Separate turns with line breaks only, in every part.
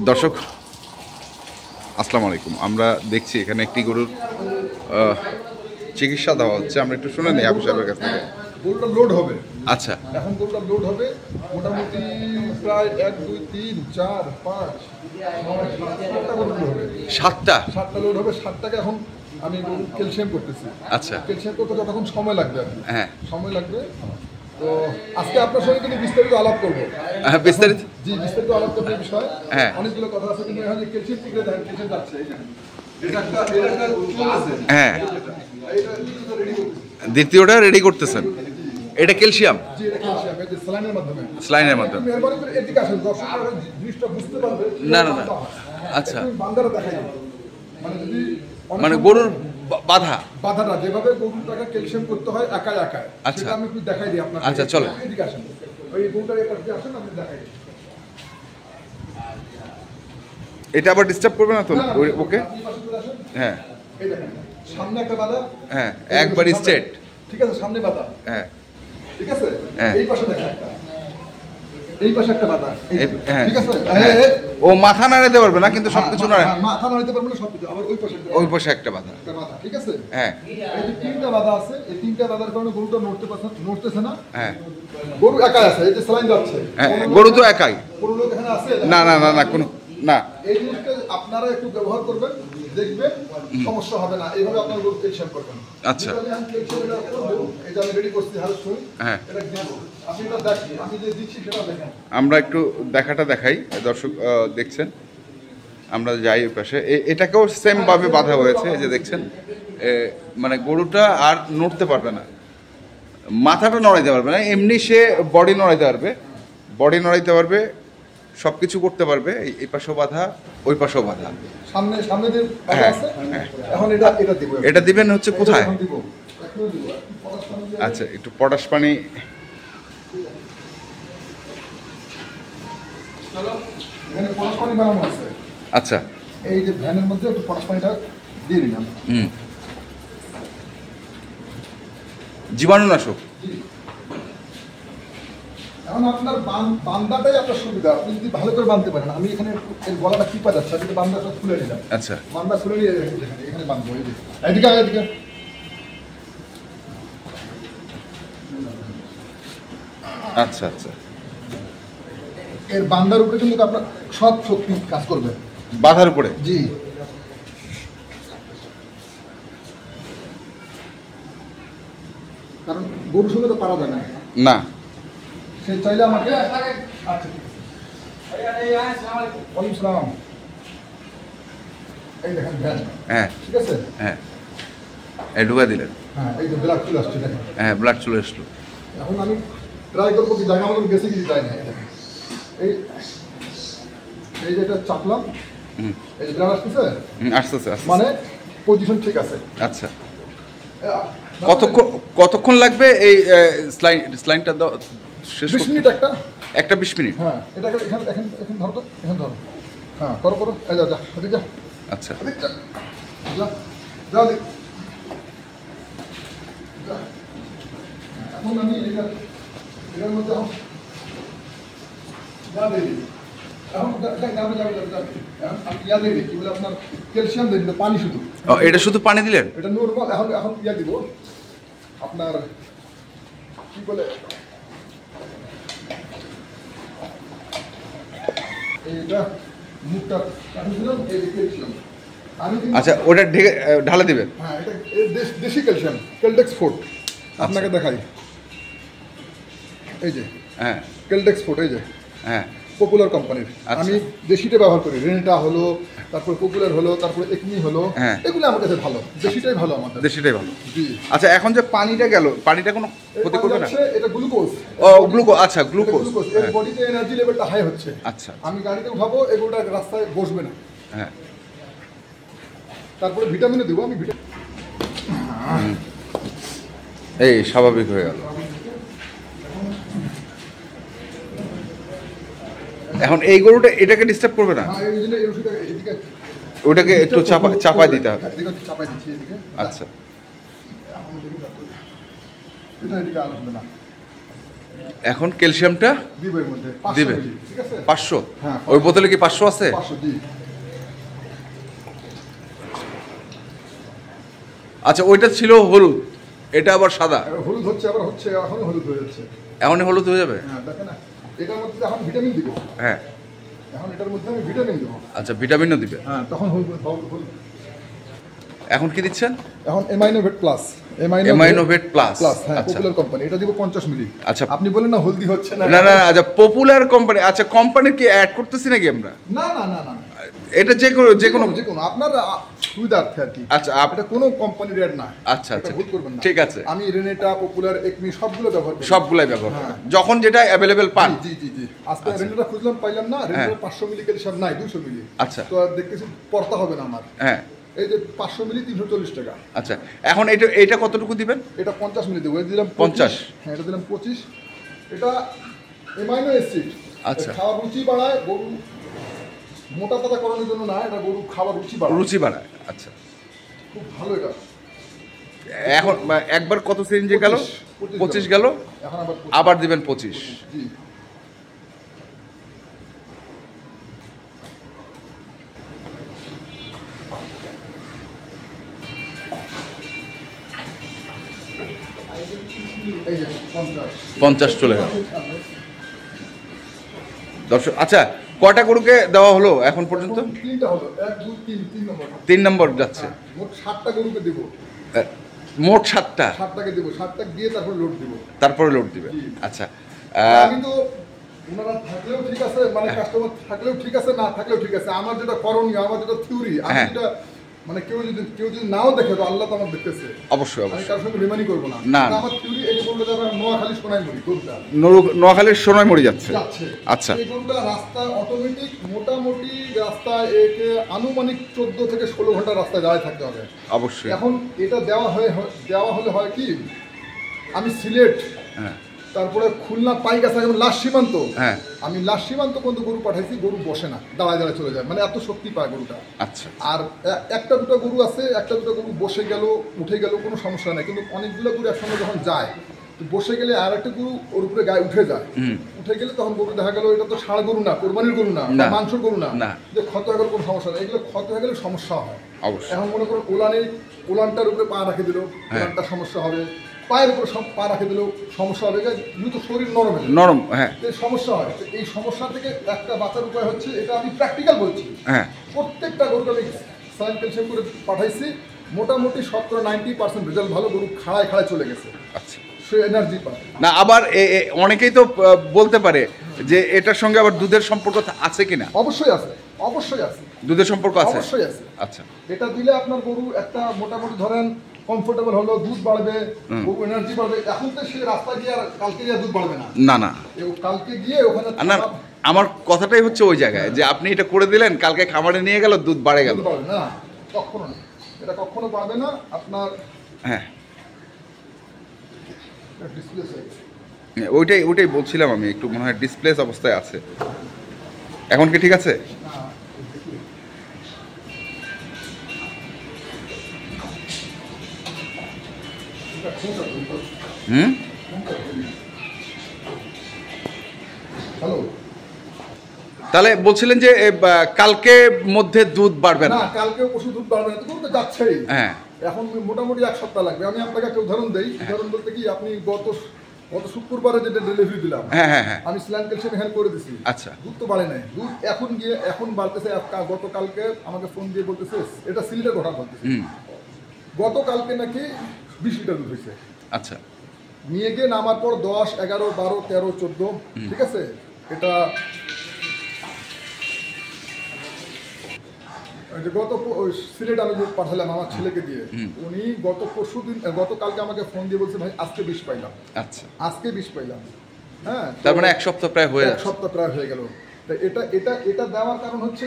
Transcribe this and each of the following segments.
দর্শক আসসালামু আলাইকুম। আমরা দেখছি এখানে একটি গরুর চিকিৎসা দেওয়া হচ্ছে। আমরা একটু শুনে নিই আবু সাহেবের কাছ থেকে।
গরুটা লোড হবে।
আচ্ছা,
এখন গরুটা লোড হবে মোটামুটি প্রায় 1 2 3 4 5 7টা গরু লোড হবে।
সাতটা
লোড হবে। 7টাকে এখন আমি গরু ক্যালসিয়াম করতেছি।
আচ্ছা,
ক্যালসিয়াম করতে যতক্ষণ সময় লাগবে আর কি।
হ্যাঁ
সময় লাগবে। তো আজকে আপনার সঙ্গে কিন্তু বিস্তারিত আলাপ করবো।
বিস্তারিত
বিস্তারিত আলাপ করতে বিষয়
হ্যাঁ
অনেকগুলো কথা আছে, কিন্তু এখন ক্যালসিয়াম থেকে দেখেন ক্যালসিয়াম যাচ্ছে। এটা একটা চলছে।
হ্যাঁ,
এটা রেডি করতেছি।
দ্বিতীয়টা রেডি করতেছেন। এটা ক্যালসিয়াম
জি, এটা ক্যালসিয়াম এই যে স্যালাইনের মাধ্যমে।
স্লাইনের মাধ্যমে।
মেহরবানি করে এদিকে আসেন, দর্শকরা জিনিসটা বুঝতে পারবে।
না না না, আচ্ছা,
একটু বান্দারা দেখাই দিই। যদি
মানে গরুর বাধাটা
যেভাবে গরুটাকে ক্যালসিয়াম করতে হয় একাই একাই,
আচ্ছা,
সেটা আমি একটু দেখাই দিই আপনাকে।
আচ্ছা চলো,
এদিকে আসেন, ওই গরুটার এই পাশে আসেন, আমি দেখাই দিই।
এটা আবার ডিস্টার্ব করবে না তো? ওকে,
আপনি পাশে চলে আসেন।
হ্যাঁ,
এই দেখেন সামনে একটা বাধা।
হ্যাঁ একবার স্ট্রেট।
ঠিক আছে, সামনে বাধা।
হ্যাঁ,
ঠিক আছে,
হ্যাঁ,
এই পাশে দেখেন একটা, এই পাশে একটা বাধা।
হ্যাঁ,
ঠিক আছে,
ও মাথা নাড়াতে পারবে না কিন্তু সবকিছু নাড়ে।
মাথা নাড়াতে পারবে না সবকিছু। আবার
ওই পাশে একটা বাধা।
ঠিক আছে,
হ্যাঁ,
এই যে 3টা বাধা আছে, এই 3টা বাধার কারণে গরুটা নড়তেছে না।
হ্যাঁ,
গরু একাই আছে, এই যে স্যালাইন যাচ্ছে।
হ্যাঁ, গরু তো একাই।
কোনো লোক এখানে আছে?
না না না না, কোনো না।
এই জিনিসটা আপনারা একটু ব্যবহার করবেন, দেখবেন সমস্যা হবে না। এইভাবে আপনার গরু ক্যালসিয়াম করবেন।
আচ্ছা,
এটা আমি রেডি করছি হালকা শুই।
হ্যাঁ,
এটা দিব। আপনি এটা দেখেন, আমি যে দিচ্ছি সেটা দেখেন।
আমরা একটু দেখাটা দেখাই, দর্শক দেখছেন। আমরা যাই ওই পাশে, এটাকেও সেম ভাবে বাঁধা হয়েছে। এই যে দেখছেন, মানে গরুটা আর নড়তে পারবে না, মাথাটা নড়াইতে পারবে না, এমনি সে বডি নড়াইতে পারবে, সব কিছু করতে পারবে। এই পাশেও বাঁধা, ওই পাশেও বাঁধা।
সামনে যে বাধা
হ্যাঁ,
আছে,
হ্যাঁ।
এখন এটা দিব।
এটা দিবেন হচ্ছে কোথায়?
এখন দিব। এখন দিব।
আচ্ছা, একটু পটাশ পানি।
এখানে পটাশ পানি বানানো আছে।
আচ্ছা,
এই যে ভ্যানের মধ্যে একটু পটাশ পানিটা দিয়ে দিলাম।
জীবাণুনাশক।
এখন আপনার বান্দাটাই আপনার সুবিধা। আপনি যদি ভালো করে বাঁধতে পারেন, আমি এখানে এর গলাটা টিপা যাচ্ছে, আমি বান্দাটা খুলে নিলাম।
আচ্ছা,
বান্দা খুলে নিয়ে এখানে বাঁধবো। এই যে এদিকে এদিকে
আচ্ছা, আচ্ছা,
এর বান্দার উপরে কিন্তু আপনার সব শক্তি কাজ করবে
বাঁধার উপরে।
জি, কারণ গরুর সঙ্গে তো পারা যায় না।
না,
সে চাইলে আমাকে আচ্ছা, ওয়ালাইকুম সালাম। এই দেখেন ভ্যান।
হ্যাঁ,
ঠিক আছে,
হ্যাঁ, এই ঢুকা দিলেন।
হ্যাঁ, এই যে ব্ল্যাক চলে আসছে দেখেন।
হ্যাঁ, ব্লাড চলে আসলো।
এখন আমি ট্রাই করবো কি জায়গা আমাকে বেশি কিছু যায় না। এই এই যে এটা চাপলাম, এই যে ব্লাড আসতেছে,
আস্তে আস্তে আস্তে।
মানে পজিশন ঠিক আছে।
আচ্ছা, কতক্ষণ লাগবে এই স্লাইনটা শেষ
20
করতে?
মিনিট
একটা 20 মিনিট।
হ্যাঁ, এটা এখানে এখন ধরো তো, এখানে ধরো। হ্যাঁ, করো এই যা ওদিকে যা।
আচ্ছা,
ওদিকে যা যা যা ওদিকে। যা। এখন আমি এটার মধ্যে এখন যা দিই। এখন আমি ইয়া দিই, কি বলে আপনার ক্যালসিয়াম দিই, পানি শুধু।
এটা শুধু পানি দিলেন?
এটা নর্মাল। এখন ইয়া দিব আপনার, কি বলে, এইটা মুখটা কাটিয়ে দিলাম, এই ক্যালসিয়াম।
আচ্ছা, ওটা ঢেকে ঢালা দিবেন?
হ্যাঁ, এটা দেশি ক্যালসিয়াম, কেলটেক্স ফোর্ট। আপনাকে দেখাই, এই যে
হ্যাঁ,
কেলটেক্স ফোর্ট, এই যে
হ্যাঁ,
পপুলার কোম্পানির। আমি দেশিটা ব্যবহার করি, রেনেটা হলো, তারপর পপুলার হলো, তারপর একমি হলো, এগুলো আমার কাছে ভালো। দেশিটাই ভালো আমাদের,
দেশিটাই ভালো।
জি।
আচ্ছা, এখন যে পানিটা গেল, পানিটা কোনো ক্ষতি করবে না?
এটা গ্লুকোজ।
ও গ্লুকোজ, আচ্ছা গ্লুকোজ।
এর বডিতে এনার্জি লেভেলটা হাই হচ্ছে।
আচ্ছা,
আমি গাড়িতে উঠাবো, এগুলোটা রাস্তায় বসবে না।
হ্যাঁ,
তারপরে ভিটামিনও দেবো আমি।
এই স্বাভাবিক হয়ে গেল। এখন এই গরুটা এটাকে ডিস্টার্ব করবে না?
হ্যাঁ, এই জন্য এই ওষুধটা এদিকে
ওটাকে একটু চাপায় দিতে হবে।
চাপাই দিচ্ছি এদিকে।
আচ্ছা,
এটা এদিকে আর হবে না।
এখন ক্যালসিয়ামটা
দিব এর মধ্যে 500
দিবে
মিলি, ঠিক আছে
500।
হ্যাঁ,
ওই বোতলে কি 500 আছে?
500 দিই।
আচ্ছা, ওইটা ছিল হলুদ, এটা আবার সাদা।
হলুদ হচ্ছে, আবার হচ্ছে, এখনই হলুদ হয়ে যাচ্ছে।
এখনই হলুদ হয়ে যাবে?
হ্যাঁ দেখেন না, এটার মধ্যে এখন ভিটামিন দিব।
হ্যাঁ,
এখন এটার মধ্যে আমি ভিটামিন দেবো।
আচ্ছা, ভিটামিনও দিবে।
হ্যাঁ, তখন হলুদ হলুদ।
এখন কি দিচ্ছেন?
এখন এমাইনোভেট প্লাস।
এমাইনোভেট প্লাস।
প্লাস, হ্যাঁ,
আচ্ছা
পপুলার কোম্পানি, এটা দিব 50 মিলি।
আচ্ছা।
আপনি বলেন না হলদি হচ্ছে না।
না না, আচ্ছা, পপুলার কোম্পানি। আচ্ছা, কোম্পানির কি অ্যাড করতেছি নাকি আমরা?
না না না না,
এটা যে কোনো
আপনার সুবিধার্থে আর কি।
আচ্ছা,
এটা কোনো কোম্পানির অ্যাড না।
আচ্ছা আচ্ছা,
ভুল করবেন না।
ঠিক আছে।
আমি রেনেটা, পপুলার, একমি সবগুলো ব্যবহার করি।
সবগুলাই ব্যবহার
হ্যাঁ।
করেন যখন যেটা অ্যাভেলেবেল পান?
জি জি জি। আজকে রেনেটা খুঁজলাম, পাইলাম না। রেনেটা 500 মিলি ক্যালসিয়াম নাই, 200 মিলি।
আচ্ছা।
তো আর দেখতেছি পড়তা হবে না আমার।
হ্যাঁ,
এই যে 500 মিলি 340 টাকা।
আচ্ছা, এখন এটা কতটুকু দিবেন?
এটা 50 মিলি দেবো। এটা দিলাম
50।
হ্যাঁ, এটা দিলাম 25। এটা এমাইনো অ্যাসিড।
আচ্ছা।
খাওয়ার রুচি বাড়ায়, গরু মোটা তাজা করানোর জন্য না, এটা গরু খাবার রুচি বাড়ায়।
রুচি বাড়ায়। আচ্ছা,
খুব ভালো এটা।
এখন একবার কত সিরিঞ্জে গেল? 25 গেল,
এখন আবার
আবার দিবেন 25।
জি। এই যে
50 চলে গেল। দর্শক, আচ্ছা, কয়টা গরুকে দেওয়া হলো এখন পর্যন্ত?
3টা হলো, 1 2 3 3 নম্বর।
3 নম্বর যাচ্ছে।
মোট 7টা গরুকে দেব।
মোট 7টা?
7টাকে দেব, 7টা দিয়ে তারপর লোড দেব।
তারপরে লোড দিবে।
জি।
আচ্ছা,
আমি তো ওনারা থাকলেও ঠিক আছে, মানে কাস্টমার থাকলেও ঠিক আছে, না থাকলেও ঠিক আছে। আমার যেটা করণীয়, আমার যেটা থিওরি, আমি
হ্যাঁ।
যেটা মানে কেউ যদি নাও দেখে, তো আল্লাহ তো আমার দেখতেছে।
অবশ্যই
আমি
অবশ্যই।
কারোর সঙ্গে বেমানি করবো না।
না।
কিন্তু আমার থিওরি এই যে বললো যে আমরা নোয়াখালী সোনাই মরি গরুটা
নোয়াখালীর সোনাই মরে যাচ্ছে।
যাচ্ছে।
আচ্ছা।
এই গরুটা রাস্তা অটোমেটিক, মোটামুটি রাস্তায় একে আনুমানিক 14 থেকে 16 ঘন্টা রাস্তায় দাঁড়িয়ে থাকতে হবে।
অবশ্যই।
এখন এটা দেওয়া হলে হয় কি, আমি সিলেট,
হ্যাঁ
তারপরে খুলনা পাইকাছা, এবং লাস্ট সীমান্ত,
হ্যাঁ।
আমি লাস্ট সীমান্ত পর্যন্ত গরু পাঠাইছি, গরু বসে না, দাঁড়ায় দাঁড়ায় চলে যায়, মানে এত শক্তি পায় গরুটা।
আচ্ছা।
আর একটা দুটো গরু আছে, একটা দুটো গরু বসে গেল, উঠে গেল, কোনো সমস্যা নেই। কিন্তু অনেকগুলো গরু একসঙ্গে যখন যায়, তো বসে গেলে আর একটা গরু ওর উপরে গায়ে উঠে যায়। উঠে গেলে তখন গরু দেখা গেল এটা তো ষাঁড় গরু না, কোরবানির গরু না,
না।
মাংসের গরু না,
না।
যে ক্ষত হয়ে গেলে কোনো সমস্যা নেই। এগুলো ক্ষত হয়ে গেলে সমস্যা হয়।
অবশ্যই।
এখন মনে করুন ওলানটার উপরে পা রাখে দিল, ওলানটার সমস্যা হবে। পায়ের উপর সব পা রাখে দিলেও সমস্যা হবে, যেহেতু শরীর নরম,
নরম, হ্যাঁ।
এই সমস্যা হয়। তো এই সমস্যা থেকে একটা বাঁচার উপায় হচ্ছে, এটা আমি প্র্যাকটিক্যাল বলছি।
হ্যাঁ।
প্রত্যেকটা গরুকে আমি সাইন ক্যালসিয়াম করে পাঠাইছি, মোটামুটি 90% রেজাল্ট ভালো। গরু খাড়ায় খাড়ায় চলে গেছে।
আচ্ছা।
সে এনার্জি পায়
না, আবার অনেকেই তো বলতে পারে যে এটার সঙ্গে আবার দুধের সম্পর্ক আছে কিনা?
অবশ্যই আছে, অবশ্যই আছে,
দুধের সম্পর্ক আছে?
অবশ্যই আছে।
আচ্ছা।
এটা দিলে আপনার গরু একটা মোটামুটি ধরেন কমফোর্টেবল হলো, দুধ বাড়বে, গরু এনার্জি বাড়বে। এখন তো সে রাস্তা গিয়ে আর কালকে গিয়ে দুধ বাড়বে না।
না না,
কালকে গিয়ে ওখানে
না, আমার কথাটাই হচ্ছে ওই জায়গায় যে আপনি এটা করে দিলেন, কালকে খামারে নিয়ে গেল, দুধ বাড়ে গেল।
দুধ বাড়বে না, কখনো না, এটা কখনো বাড়বে না। আপনার
হ্যাঁ,
ডিসপ্লেস হয়ে গেছে।
ওইটাই বলছিলাম আমি, একটু মনে হয় ডিসপ্লেস অবস্থায় আছে। এখন কি ঠিক আছে? হুম।
হ্যালো,
তাহলে বলছিলেন যে কালকে মধ্যে দুধ বাড়বে না?
না, কালকে পশু দুধ বাড়বে না, তো যাচ্ছেই।
হ্যাঁ।
এখন মোটামুটি 1 সপ্তাহ লাগবে। আমি আপনাকে একটা উদাহরণ দেই। উদাহরণ বলতে কি, আপনি গত শুক্রবারে যেটা ডেলিভারি দিলাম,
হ্যাঁ হ্যাঁ হ্যাঁ।
আমি স্ল্যান ক্যালসিয়াম হ্যান্ড করে দিছি।
আচ্ছা।
দুধ তো বাড়ে নাই, দুধ এখন বাড়তেছে। গতকালকে আমাকে ফোন দিয়ে বলতেছে, এটা সিলেটের কথা বলতেছে, গতকালকে নাকি 20 লিটার দুধ হয়েছে।
আচ্ছা।
নিয়ে গিয়ে নামার পর 10, 11, 12, 13, 14, ঠিক আছে। এটা সিলেট আমি পাঠালাম আমার ছেলেকে দিয়ে, উনি গতকালকে আমাকে ফোন দিয়ে বলছে, ভাই আজকে 20 পাইলাম।
আচ্ছা।
আজকে 20 পাইলাম। হ্যাঁ,
তার মানে 1 সপ্তাহ প্রায় হয়ে
যাচ্ছে। 1 সপ্তাহ প্রায় হয়ে গেল। এটা দেওয়ার কারণ হচ্ছে,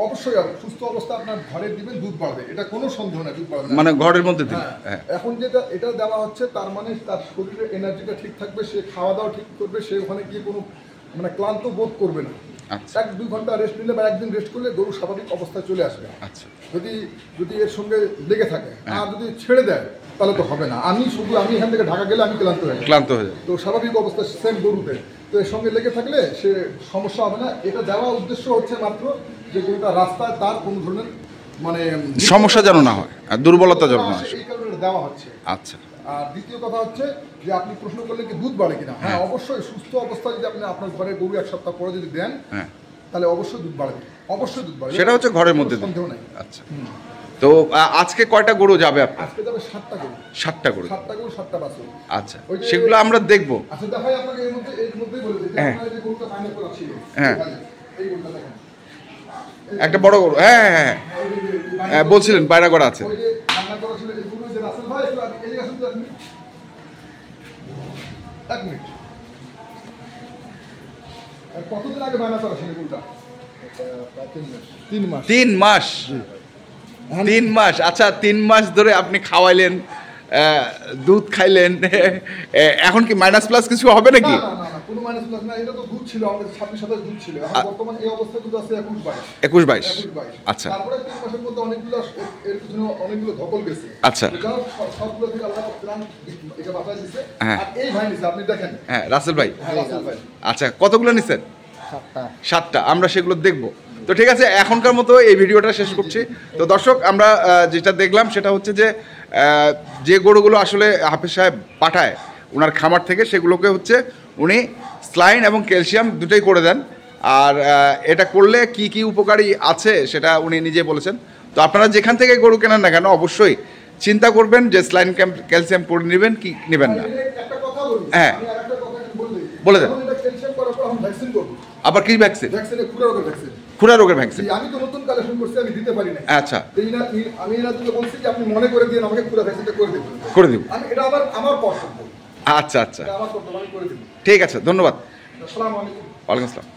অবশ্যই সুস্থ অবস্থা আপনার ঘরে দিবেন, দুধ বাড়বে, এটা কোনো সন্দেহ নাই, দুধ বাড়বে
মানে ঘরের মধ্যে দিন।
হ্যাঁ। এখন এটা দেওয়া হচ্ছে, তার মানে তার শরীরের এনার্জিটা ঠিক থাকবে, সে খাওয়া দাওয়া ঠিক করবে, সে ওখানে গিয়ে কোনো মানে ক্লান্ত বোধ করবে না।
আচ্ছা।
1-2 ঘন্টা রেস্ট নিলে বা একদিন রেস্ট করলে গরু স্বাভাবিক অবস্থায় চলে আসবে।
আচ্ছা।
যদি এর সঙ্গে লেগে থাকে আর যদি ছেড়ে দেয় তাহলে তো হবে না। আমি এখান থেকে ঢাকা গেলে আমি ক্লান্ত হয়ে যাই। তো স্বাভাবিক অবস্থা সেম গরুতে, তো এর সঙ্গে লেগে থাকলে সে সমস্যা হবে না। এটা দেওয়া উদ্দেশ্য হচ্ছে মাত্র যে গরুটা রাস্তায় তার কোনো ধরনের মানে
সমস্যা যেন না হয়, আর দুর্বলতা যেন না হয়,
এই কারণে এটা দেওয়া হচ্ছে।
আচ্ছা।
আর দ্বিতীয় কথা হচ্ছে যে আপনি প্রশ্ন করলেন কি দুধ বাড়ে কিনা। হ্যাঁ, অবশ্যই সুস্থ অবস্থায় যদি আপনি আপনার ঘরে গরু 1 সপ্তাহ পরে যদি দেন,
হ্যাঁ,
তাহলে অবশ্যই দুধ বাড়বে, অবশ্যই দুধ বাড়বে।
সেটা হচ্ছে ঘরের মধ্যে
সন্দেহ নেই।
আচ্ছা। তো আজকে কয়টা গরু যাবে আপনার?
আজকে যাবে 7টা গরু।
7টা গরু।
7টা বাছুর।
আচ্ছা, সেগুলো আমরা দেখবো।
আচ্ছা, দেখাই আপনাকে এর মধ্যেই বলে দিই যে
হ্যাঁ।
আপনার যে গরুটা ফাইনাল করা ছিল,
হ্যাঁ।
এই গরুটা দেখেন।
একটা বড় গরু, হ্যাঁ হ্যাঁ হ্যাঁ, বলছিলেন বাইরে করা আছে।
ওই যে রান্না করা ছিল এই গরু, যে রাসেল ভাই একটু এই যে আসুন তো আপনি। 1 মিনিট। আর কতদিন আগে বায়না করা ছিল গরুটা? 3 মাস।
3 মাস। 3 মাস। আচ্ছা, 3 মাস ধরে আপনি খাওয়াইলেন, দুধ খাইলেন, এখন কি মাইনাস প্লাস কিছু হবে নাকি?
না না না, কোনো মাইনাস প্লাস না। এটা তো দুধ ছিল আমাদের 26-27 দুধ ছিল। এখন বর্তমানে এই অবস্থায় দুধ আছে 21-22। আচ্ছা। তারপরে 3 মাসের মধ্যে অনেকগুলো এর পিছনে অনেকগুলো ধকল গেছে।
আচ্ছা।
সবগুলো থেকে আল্লাহ প্রাণ এটা বাঁচাই দিয়েছে।
হ্যাঁ।
আর এই ভাই নিছে, আপনি দেখেন।
হ্যাঁ, রাসেল ভাই।
হ্যাঁ, রাসেল ভাই।
আচ্ছা, কতগুলো নিছেন? 7টা। আমরা সেগুলো দেখব। তো ঠিক আছে, এখনকার মতো এই ভিডিওটা শেষ করছি। তো দর্শক, আমরা যেটা দেখলাম সেটা হচ্ছে যে গরুগুলো আসলে হাফেজ সাহেব পাঠায় ওনার খামার থেকে, সেগুলোকে হচ্ছে উনি স্লাইন এবং ক্যালসিয়াম দুটোই করে দেন। আর এটা করলে কি কি উপকারী আছে সেটা উনি নিজে বলেছেন। তো আপনারা যেখান থেকে গরু কেনেন না কেন, অবশ্যই চিন্তা করবেন যে স্লাইন ক্যালসিয়াম করে নেবেন কি নেবেন না।
একটা কথা বলি,
হ্যাঁ,
আমি আরেকটা কথা বলি।
বলে দেন।
এটা ক্যালসিয়াম করার পর আমি ভ্যাকসিন করব।
আবার কি ভ্যাকসিন?
ভ্যাকসিনে খুরা রোগের ভ্যাকসিন।
খুরা রোগের ভ্যাকসিন?
আমি তো নতুন কালেকশন করছি, আমি দিতে পারি না।
আচ্ছা।
আমি এনাদেরকে বলছি যে আপনি মনে করে দিয়ে আমাকে খুরা ভ্যাকসিনটা করে দেবেন।
করে দিব।
আমি এটা আমার কর্তব্য।
আচ্ছা আচ্ছা,
এটা আমার কর্তব্য, আমি করে দেব।
ঠিক আছে, ধন্যবাদ।
আসসালামু আলাইকুম।
ওয়ালাইকুম আসসালাম।